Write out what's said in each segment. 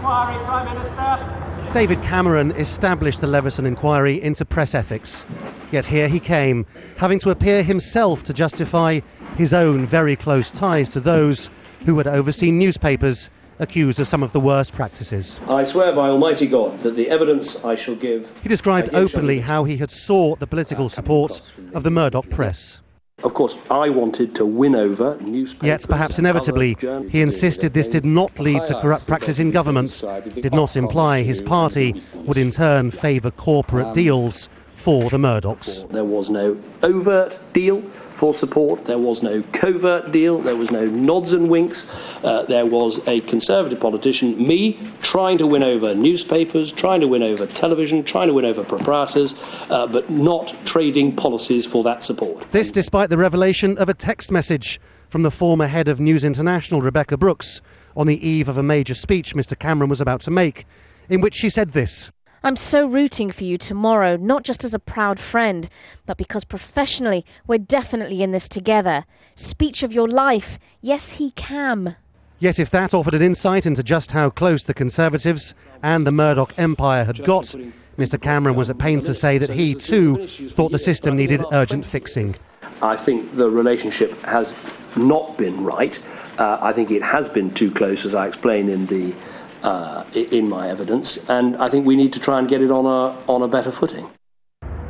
inquiry, Prime Minister. David Cameron established the Leveson inquiry into press ethics. Yet here he came, having to appear himself to justify his own very close ties to those who had overseen newspapers accused of some of the worst practices. I swear by Almighty God that the evidence I shall give... He described openly how he had sought the political support of the Murdoch press. Of course, I wanted to win over newspapers... Yet, perhaps inevitably, he insisted this did not lead to corrupt practice in government, did not imply his party would in turn favour corporate deals for the Murdochs. There was no overt deal for support, there was no covert deal, there was no nods and winks, there was a Conservative politician, me, trying to win over newspapers, trying to win over television, trying to win over proprietors, but not trading policies for that support. This despite the revelation of a text message from the former head of News International, Rebekah Brooks, on the eve of a major speech Mr Cameron was about to make, in which she said this: "I'm so rooting for you tomorrow, not just as a proud friend, but because professionally we're definitely in this together. Speech of your life, yes he can." Yet if that offered an insight into just how close the Conservatives and the Murdoch empire had got, Mr Cameron was at pains to say that he too thought the system needed urgent fixing. I think the relationship has not been right. I think it has been too close, as I explain in my evidence, and I think we need to try and get it on a better footing.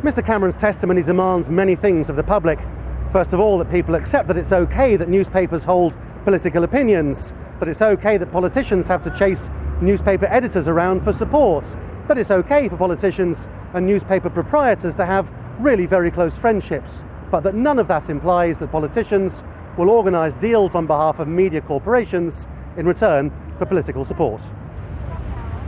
Mr Cameron's testimony demands many things of the public. First of all, that people accept that it's okay that newspapers hold political opinions, that it's okay that politicians have to chase newspaper editors around for support, that it's okay for politicians and newspaper proprietors to have really very close friendships, but that none of that implies that politicians will organise deals on behalf of media corporations in return for political support.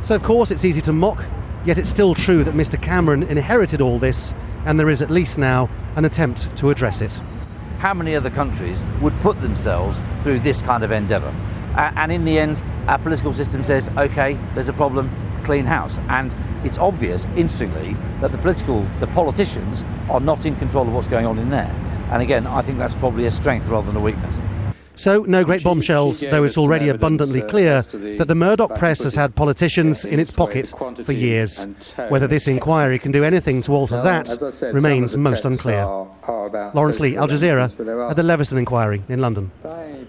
So of course it's easy to mock, yet it's still true that Mr Cameron inherited all this, and there is at least now an attempt to address it. How many other countries would put themselves through this kind of endeavour? And in the end, our political system says, OK, there's a problem, clean house. And it's obvious, interestingly, that the politicians are not in control of what's going on in there. And again, I think that's probably a strength rather than a weakness. So, no great bombshells, though it's already abundantly clear that the Murdoch press has had politicians in its pocket for years. Whether this inquiry can do anything to alter that remains most unclear. Laurence, Al Jazeera, at the Leveson inquiry in London.